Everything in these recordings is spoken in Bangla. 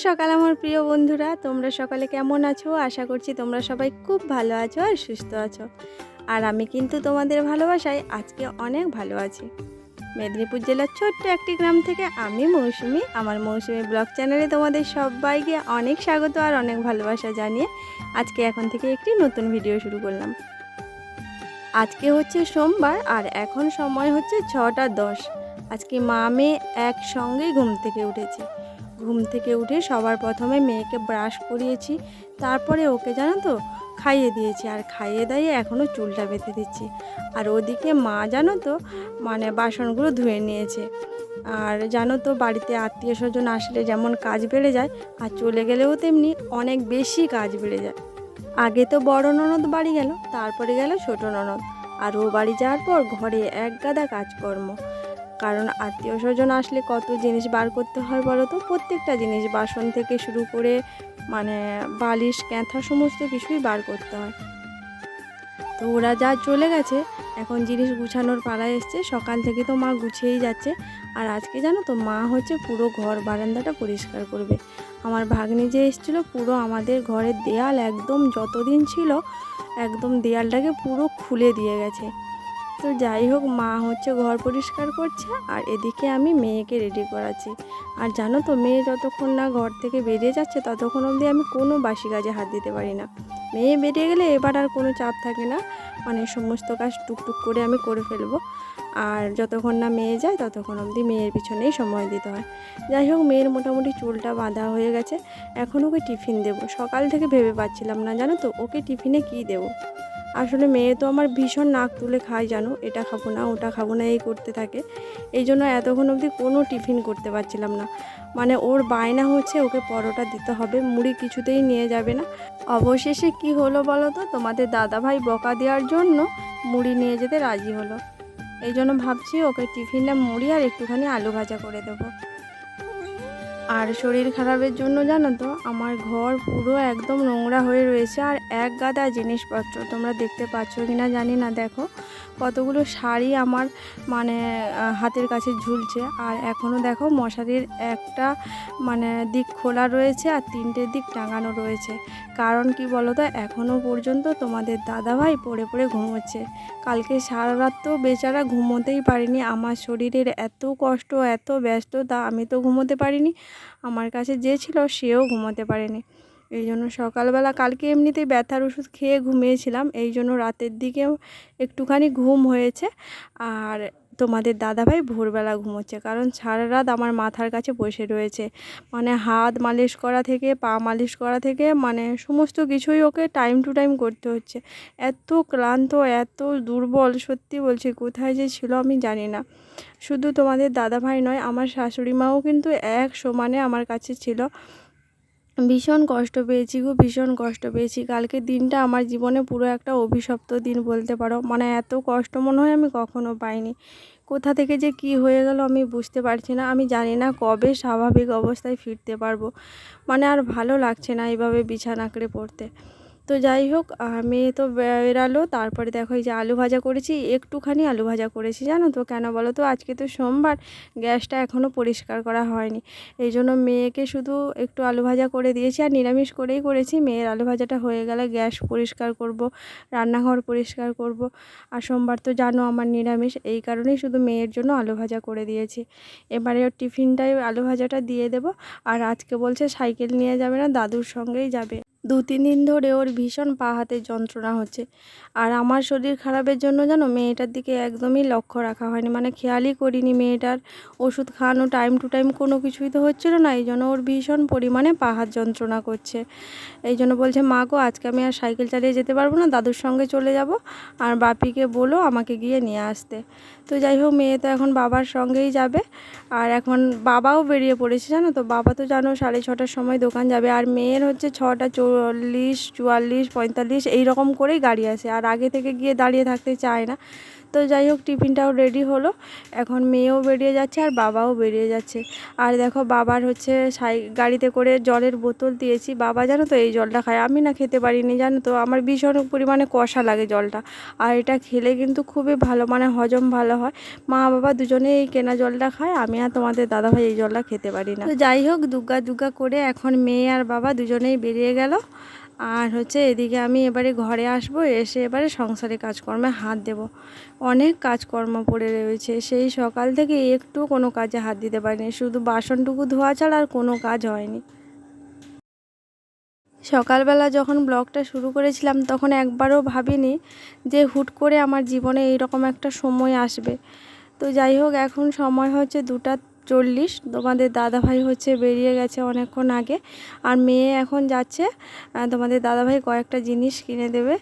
সকাল আমার প্রিয় বন্ধুরা, তোমরা সকালে কেমন আছো? আশা করছি তোমরা সবাই খুব ভালো আছো আর সুস্থ আছো। আর আমি কিন্তু তোমাদের ভালোবাসায় আজকে অনেক ভালো আছি। মেদিনীপুর জেলার ছোট্ট একটি গ্রাম থেকে আমি মৌসুমি, আমার মৌসুমি ব্লগ চ্যানেলে তোমাদের সবাইকে অনেক স্বাগত আর অনেক ভালোবাসা জানিয়ে আজকে এখন থেকে একটি নতুন ভিডিও শুরু করলাম। আজকে হচ্ছে সোমবার আর এখন সময় হচ্ছে 6টা 10। আজকে মা মেয়ে একসঙ্গেই ঘুম থেকে উঠেছি। ঘুম থেকে উঠে সবার প্রথমে মেয়েকে ব্রাশ করিয়েছি, তারপরে ওকে জানো তো খাইয়ে দিয়েছি, আর খাইয়ে দাইয়ে এখনও চুলটা বেঁধে দিচ্ছি। আর ওদিকে মা জানো তো বাসনগুলো ধুয়ে নিয়েছে। আর জানো তো বাড়িতে আত্মীয় স্বজন আসলে যেমন কাজ বেড়ে যায়, আর চলে গেলেও তেমনি অনেক বেশি কাজ বেড়ে যায়। আগে তো বড় ননদ বাড়ি গেল, তারপরে গেল ছোট ননদ, আর ও বাড়ি যাওয়ার পর ঘরে এক গাদা কাজকর্ম। কারণ আত্মীয় স্বজন আসলে কত জিনিস বার করতে হয় বলো তো, প্রত্যেকটা জিনিস বাসন থেকে শুরু করে বালিশ ক্যাঁথা সমস্ত কিছুই বার করতে হয়। তো ওরা যা চলে গেছে, এখন জিনিস গুছানোর পালা এসছে। সকাল থেকে তো মা গুছিয়েই যাচ্ছে। আর আজকে জানো তো মা হচ্ছে পুরো ঘর বারান্দাটা পরিষ্কার করবে। আমার ভাগ্নি যে এসেছিলো, পুরো আমাদের ঘরের দেয়াল একদম যতদিন ছিল একদম দেয়ালটাকে পুরো খুলে দিয়ে গেছে। তো যাই হোক, মা হচ্ছে ঘর পরিষ্কার করছে আর এদিকে আমি মেয়েকে রেডি করাচ্ছি। আর জানো তো মেয়ে যতক্ষণ না ঘর থেকে বেরিয়ে যাচ্ছে ততক্ষণ অবধি আমি কোনো বাসি কাজে হাত দিতে পারি না। মেয়ে বেরিয়ে গেলে এবার আর কোনো চাপ থাকে না, সমস্ত কাজ টুকটুক করে আমি করে ফেলবো। আর যতক্ষণ না মেয়ে যায় ততক্ষণ অবধি মেয়ের পিছনেই সময় দিতে হয়। যাই হোক, মেয়ের মোটামুটি চুলটা বাঁধা হয়ে গেছে। এখন ওকে টিফিন দেবো। সকাল থেকে ভেবে পাচ্ছিলাম না জানো তো ওকে টিফিনে কী দেবো। আসলে মেয়ে তো আমার ভীষণ নাক তুলে খায় জানো, এটা খাবো না ওটা খাবো না এই করতে থাকে। এই জন্য এতক্ষণ অবধি কোনো টিফিন করতে পারছিলাম না। ওর বায়না হচ্ছে ওকে পরোটা দিতে হবে, মুড়ি কিছুতেই নিয়ে যাবে না। অবশেষে কি হলো বলো তো, তোমাদের দাদাভাই বকা দেওয়ার জন্য মুড়ি নিয়ে যেতে রাজি হলো। এই জন্য ভাবছি ওকে টিফিনে মুড়ি আর একটুখানি আলু ভাজা করে দেবো। আর শরীর খারাপের জন্য জানো তো আমার ঘর পুরো একদম নোংরা হয়ে রয়েছে, আর এক গাদা জিনিসপত্র তোমরা দেখতে পাচ্ছ কি না জানি না। দেখো কতগুলো শাড়ি আমার হাতের কাছে ঝুলছে, আর এখনও দেখো মশারির একটা দিক খোলা রয়েছে আর 3টে দিক টাঙানো রয়েছে। কারণ কি বলো তো, এখনও পর্যন্ত তোমাদের দাদাভাই পড়ে পড়ে ঘুমোচ্ছে। কালকে সারা রাত তো বেচারা ঘুমোতেই পারিনি। আমার শরীরের এত কষ্ট এত ব্যস্ততা, আমি তো ঘুমোতে পারিনি, আমার কাছে যে ছিল সেও ঘুমোতে পারেনি। এই জন্য সকালবেলা কালকে এমনিতেই ব্যথার ওষুধ খেয়ে ঘুমিয়েছিলাম, এই জন্য রাতের দিকেও একটুখানি ঘুম হয়েছে। আর তোমাদের দাদাভাই ভোরবেলা ঘুমোচ্ছে, কারণ সারা রাত আমার মাথার কাছে বসে রয়েছে। হাত মালিশ করা থেকে পা মালিশ করা থেকে সমস্ত কিছুই ওকে টাইম টু টাইম করতে হচ্ছে। এত ক্লান্ত এত দুর্বল, সত্যি বলছি কোথায় যে ছিল আমি জানি না। শুধু তোমাদের দাদাভাই নয়, আমার শাশুড়ি মাও কিন্তু এক সমানে আমার কাছে ছিল। ভীষণ কষ্ট পেয়েছি গো, ভীষণ কষ্ট পেয়েছি। কালকের দিনটা আমার জীবনে পুরো একটা অভিশপ্ত দিন বলতে পারো। এত কষ্ট মনে হয় আমি কখনো পাইনি। কোথা থেকে যে কি হয়ে গেল আমি বুঝতে পারছি না। আমি জানি না কবে স্বাভাবিক অবস্থায় ফিরতে পারবো। আর ভালো লাগছে না এইভাবে বিছানা আঁকড়ে পড়তে। তো যাই হোক, মেয়ে তো বেরালো। তারপরে দেখো এই যে আলু ভাজা করেছি, একটুখানি আলু ভাজা করেছি জানো তো কেন বলো তো, আজকে তো সোমবার, গ্যাসটা এখনও পরিষ্কার করা হয়নি। এই জন্য মেয়েকে শুধু একটু আলু ভাজা করে দিয়েছি, আর নিরামিষ করেই করেছি। মেয়ের আলু ভাজাটা হয়ে গেলে গ্যাস পরিষ্কার করব, রান্নাঘর পরিষ্কার করব। আর সোমবার তো জানো আমার নিরামিষ, এই কারণেই শুধু মেয়ের জন্য আলু ভাজা করে দিয়েছি। এবারে ওর টিফিনটাই আলু ভাজাটা দিয়ে দেব। আর আজকে বলছে সাইকেল নিয়ে যাবে না, দাদুর সঙ্গেই যাবে। 2-3 দিন ধরে ওর ভীষণ পা হাতে যন্ত্রণা হচ্ছে। আর আমার শরীর খারাপের জন্য জানো মেয়েটার দিকে একদমই লক্ষ্য রাখা হয়নি, খেয়ালই করিনি মেয়েটার ওষুধ খাওয়ানো টাইম টু টাইম কোনো কিছুই তো হচ্ছিলো না। এই জন্য ওর ভীষণ পরিমাণে পা হাত যন্ত্রণা করছে। এই জন্য বলছে মা গো আজকে আমি আর সাইকেল চালিয়ে যেতে পারবো না, দাদুর সঙ্গে চলে যাব, আর বাপিকে বলো আমাকে গিয়ে নিয়ে আসতে। তো যাই হোক, মেয়ে তো এখন বাবার সঙ্গেই যাবে। আর এখন বাবাও বেরিয়ে পড়েছে জানো তো, বাবা তো জানো 6:30টার সময় দোকান যাবে। আর মেয়ের হচ্ছে 6:40, 44, 45 এই রকম করেই গাড়ি আসে, আর আগে থেকে গিয়ে দাঁড়িয়ে থাকতে চায় না। তো তো যাই হোক, টিফিনটাও রেডি হলো। এখন মেয়েও বেরিয়ে যাচ্ছে আর বাবাও বেরিয়ে যাচ্ছে। আর দেখো বাবার হচ্ছে গাড়িতে করে জলের বোতল দিয়েছি। বাবা জানো তো এই জলটা খায়, আমি না খেতে পারিনি জানো তো, আমার ভীষণ পরিমাণে কষা লাগে জলটা। আর এটা খেলে কিন্তু খুবই ভালো, মানে হজম ভালো হয়। মা বাবা দুজনেই এই কেনা জলটা খায়, আমি আর তোমাদের দাদাভাই এই জলটা খেতে পারি না। তো যাই হোক, দুগ্গা দুগ্গা করে এখন মেয়ে আর বাবা দুজনেই বেরিয়ে গেল। আর হচ্ছে এদিকে আমি এবারে ঘরে আসবো, এসে এবারে সংসারে কাজকর্মে হাত দেব। অনেক কাজকর্ম পড়ে রয়েছে, সেই সকাল থেকে একটু কোনো কাজে হাত দিতে পারিনি, শুধু বাসনটুকু ধোয়া ছাড়া আর কোনো কাজ হয়নি। সকালবেলা যখন ব্লগটা শুরু করেছিলাম তখন একবারও ভাবিনি যে হুট করে আমার জীবনে এইরকম একটা সময় আসবে। তো যাই হোক, এখন সময় হচ্ছে 2:40। তোমাদের দাদাভাই হচ্ছে বেরিয়ে গেছে অনেকক্ষণ আগে, আর মেয়ে এখন যাচ্ছে। তোমাদের দাদাভাই কয়েকটা জিনিস কিনে দেবে,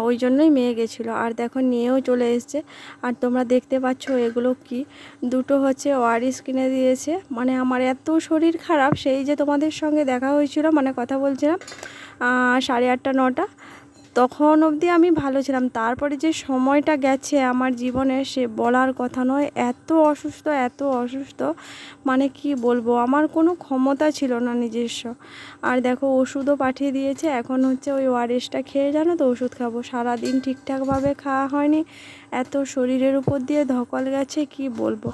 ওই জন্যই মেয়ে গেছিলো। আর দেখো নিয়েও চলে এসছে। আর তোমরা দেখতে পাচ্ছ এগুলো কি, দুটো হচ্ছে ওয়ারিস কিনে দিয়েছে। মানে আমার এত শরীর খারাপ, সেই যে তোমাদের সঙ্গে দেখা হয়েছিল, মানে কথা বলছিলাম 8:30 9টা, তখন অবধি আমি ভালো ছিলাম। তারপরে যে সময়টা গেছে আমার জীবনে সে বলার কথা নয়। এত অসুস্থ, এত অসুস্থ, মানে কি বলবো, আমার কোনো ক্ষমতা ছিল না নিজস্ব। আর দেখো ওষুধও পাঠিয়ে দিয়েছে, এখন হচ্ছে ওই ওআরএসটা খেয়ে জানো তো ওষুধ খাবো। সারাদিন ঠিকঠাকভাবে খাওয়া হয়নি, এত শরীরের উপর দিয়ে ধকল গেছে কি বলবো।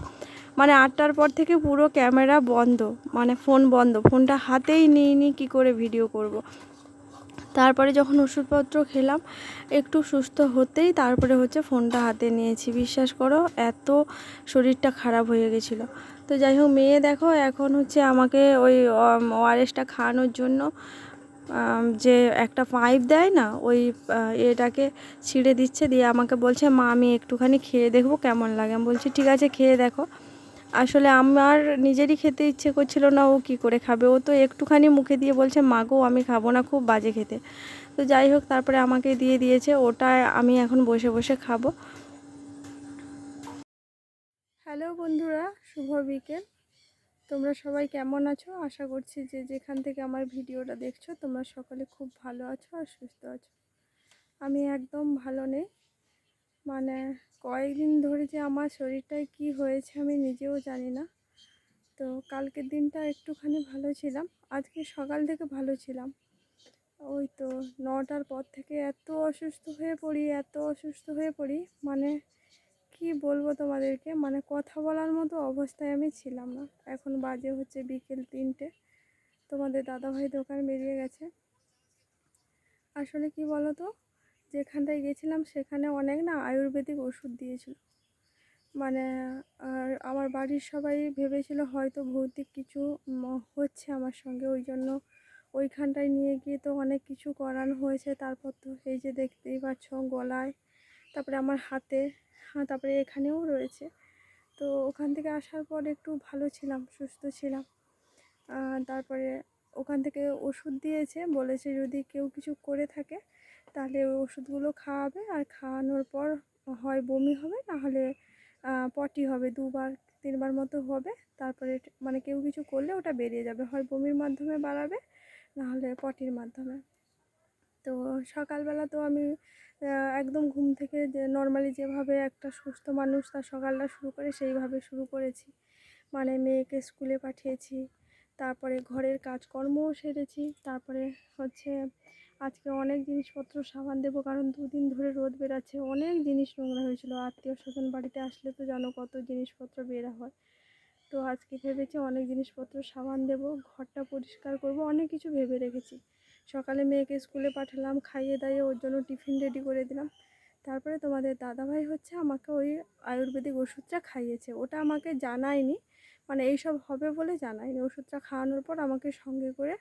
মানে 8টার পর থেকে পুরো ক্যামেরা বন্ধ, মানে ফোন বন্ধ, ফোনটা হাতেই নিইনি, কি করে ভিডিও করব। তারপরে যখন ওষুধপত্র খেলাম একটু সুস্থ হতেই তারপরে হচ্ছে ফোনটা হাতে নিয়েছি। বিশ্বাস করো এত শরীরটা খারাপ হয়ে গেছিলো। তো যাই হোক, মেয়ে দেখো এখন হচ্ছে আমাকে ওই ওআরএসটা খাওয়ানোর জন্য যে একটা পাইপ দেয় না, ওই এটাকে ছিঁড়ে দিচ্ছে, দিয়ে আমাকে বলছে মা আমি একটুখানি খেয়ে দেখবো কেমন লাগে। আমি বলছি ঠিক আছে খেয়ে দেখো। আসলে আমার নিজেরই খেতে ইচ্ছে করছিল না, ও কি করে খাবে, ও তো একটুখানি মুখে দিয়ে বলছে মা গো আমি খাবো না, খুব বাজে খেতে। তো যাই হোক, তারপরে আমাকে দিয়ে দিয়েছে, ওটা আমি এখন বসে বসে খাবো। হ্যালো বন্ধুরা, শুভ বিকেল। তোমরা সবাই কেমন আছো? আশা করছি যে যেখান থেকে আমার ভিডিওটা দেখছো তোমরা সকলে খুব ভালো আছো আর সুস্থ আছো। আমি একদম ভালো নেই, মানে কয়েকদিন ধরে যে আমার শরীরটায় কি হয়েছে আমি নিজেও জানি না। তো কালকের দিনটা একটুখানি ভালো ছিলাম, আজকে সকাল থেকে ভালো ছিলাম। ওই তো 9টার পর থেকে এত অসুস্থ হয়ে পড়ি, এত অসুস্থ হয়ে পড়ি, মানে কি বলবো তোমাদেরকে, মানে কথা বলার মতো অবস্থায় আমি ছিলাম না। এখন বাজে হচ্ছে বিকেল 3টে, তোমাদের দাদাভাই দোকান বেরিয়ে গেছে। আসলে কি বলো তো, যেখানটায় গেছিলাম সেখানে অনেক না আয়ুর্বেদিক ওষুধ দিয়েছিল। মানে আর আমার বাড়ির সবাই ভেবেছিল হয়তো ভৌতিক কিছু হচ্ছে আমার সঙ্গে, ওই জন্য ওইখানটায় নিয়ে গিয়ে তো অনেক কিছু করানো হয়েছে। তারপর তো এই যে দেখতেই পাচ্ছ গলায়, তারপরে আমার হাতে, তারপরে এখানেও রয়েছে। তো ওখান থেকে আসার পর একটু ভালো ছিলাম, সুস্থ ছিলাম। তারপরে ওখান থেকে ওষুধ দিয়েছে, বলেছে যদি কেউ কিছু করে থাকে তাহলে ওই ওষুধগুলো খাওয়াবে, আর খাওয়ানোর পর হয় বমি হবে, না হলে পটি হবে, 2বার 3বার মতো হবে। তারপরে মানে কেউ কিছু করলে ওটা বেরিয়ে যাবে, হয় বমির মাধ্যমে বাড়াবে, না হলে পটির মাধ্যমে। তো সকালবেলা তো আমি একদম ঘুম থেকে যে নর্মালি যেভাবে একটা সুস্থ মানুষ তার সকালটা শুরু করে সেইভাবে শুরু করেছি। মানে মেয়েকে স্কুলে পাঠিয়েছি, তারপরে ঘরের কাজকর্মও সেরেছি। তারপরে হচ্ছে আজকে অনেক জিনিসপত্র সাবান দেবো, কারণ 2 দিন ধরে রোদ বেরাচ্ছে, অনেক জিনিস নোংরা হয়েছিল। আত্মীয় স্বজন বাড়িতে আসলে তো জানো কত জিনিসপত্র বেরা হয়। তো আজকে ভেবেছি অনেক জিনিসপত্র সাবান দেবো, ঘরটা পরিষ্কার করব, অনেক কিছু ভেবে রেখেছি। সকালে মেয়েকে স্কুলে পাঠালাম, খাইয়ে দাইয়ে ওর জন্য টিফিন রেডি করে দিলাম। তারপরে তোমাদের দাদাভাই হচ্ছে আমাকে ওই আয়ুর্বেদিক ওষুধটা খাইয়েছে, ওটা আমাকে জানায়নি, মানে এইসব হবে বলে জানায়নি। ওষুধটা খাওয়ানোর পর আমাকে সঙ্গে করে,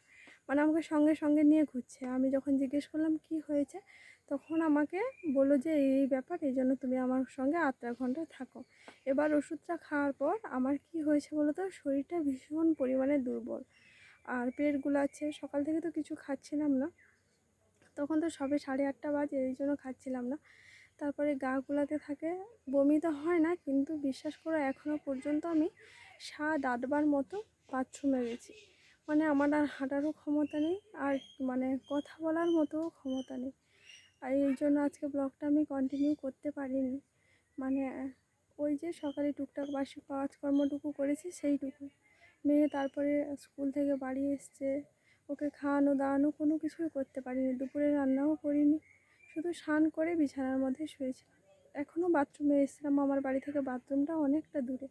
মানে আমাকে সঙ্গে সঙ্গে নিয়ে ঘুরছে। আমি যখন জিজ্ঞেস করলাম কি হয়েছে, তখন আমাকে বললো যে এই ব্যাপার, এই জন্য তুমি আমার সঙ্গে 8টা ঘন্টা থাকো। এবার ওষুধটা খাওয়ার পর আমার কি হয়েছে বলো তো, শরীরটা ভীষণ পরিমাণে দুর্বল, আর পেট গুলাচ্ছে। সকাল থেকে তো কিছু খাচ্ছিলাম না, তখন তো সবে 8:30 বাজে, এই জন্য খাচ্ছিলাম না। তারপরে গা গুলাতে থাকে, বমি তো হয় না, কিন্তু বিশ্বাস করো এখনও পর্যন্ত আমি 7-8বার মতো বাথরুমে গেছি। মানে আমার আর হাঁটারও ক্ষমতা নেই, আর মানে কথা বলার মতো ক্ষমতা নেই। আর এই জন্য আজকে ব্লগটা আমি কন্টিনিউ করতে পারিনি। মানে ওই যে সকালে টুকটাক বাসি কাজকর্মটুকু করেছি সেইটুকু। মেয়ে তারপরে স্কুল থেকে বাড়ি এসছে, ওকে খাওয়ানো দাওয়ানো কোনো কিছুই করতে পারিনি, দুপুরে রান্নাও করিনি, শুধু স্নান করে বিছানার মধ্যে শুয়েছিলাম। এখনও বাথরুমে এসেছিলাম, আমার বাড়ি থেকে বাথরুমটা অনেকটা দূরে,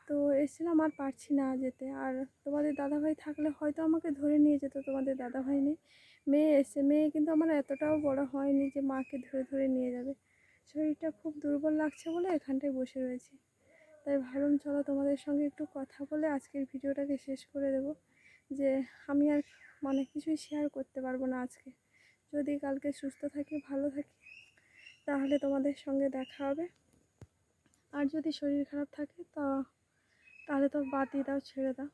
তো এসেছিলাম আর পারছি না যেতে। আর তোমাদের দাদাভাই থাকলে হয়তো আমাকে ধরে নিয়ে যেত, তোমাদের দাদাভাই নেই, মেয়ে এসে, মেয়ে কিন্তু আমার এতটাও বড় হয়নি যে মাকে ধরে ধরে নিয়ে যাবে। শরীরটা খুব দুর্বল লাগছে বলে এখানটায় বসে রয়েছি। তাই ভাবলাম চলো তোমাদের সঙ্গে একটু কথা বলে আজকের ভিডিওটাকে শেষ করে দেব। যে আমি আর মানে কিছুই শেয়ার করতে পারবো না আজকে। যদি কালকে সুস্থ থাকি, ভালো থাকি, তাহলে তোমাদের সঙ্গে দেখা হবে। আর যদি শরীর খারাপ থাকে তাহলে তো বাদ দিয়ে দাও, ছেড়ে দাও।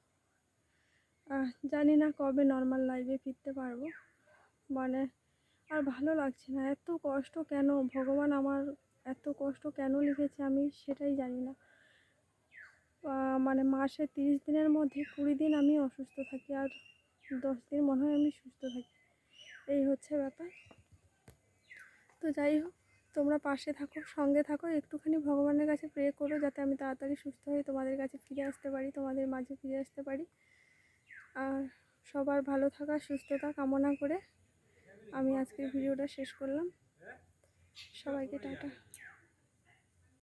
জানি না কবে নর্মাল লাইফে ফিরতে পারবো। মানে আর ভালো লাগছে না, এত কষ্ট কেন ভগবান আমার, এত কষ্ট কেন লিখেছে আমি সেটাই জানি না। মানে মাসে 30 দিনের মধ্যে 20 দিন আমি অসুস্থ থাকি, আর 10 দিন মনে হয় আমি সুস্থ থাকি। এই হচ্ছে ব্যাপার। তো যাই হোক, তোমরা পাশে থাকো, সঙ্গে থাকো, একটুখানি ভগবানের কাছে প্রে করো যাতে আমি তাড়াতাড়ি সুস্থ হয়ে তোমাদের কাছে ফিরে আসতে পারি, তোমাদের মাঝে ফিরে আসতে পারি। আর সবার ভালো থাকা, সুস্থতা কামনা করে আমি আজকের ভিডিওটা শেষ করলাম। সবাইকে টাটা।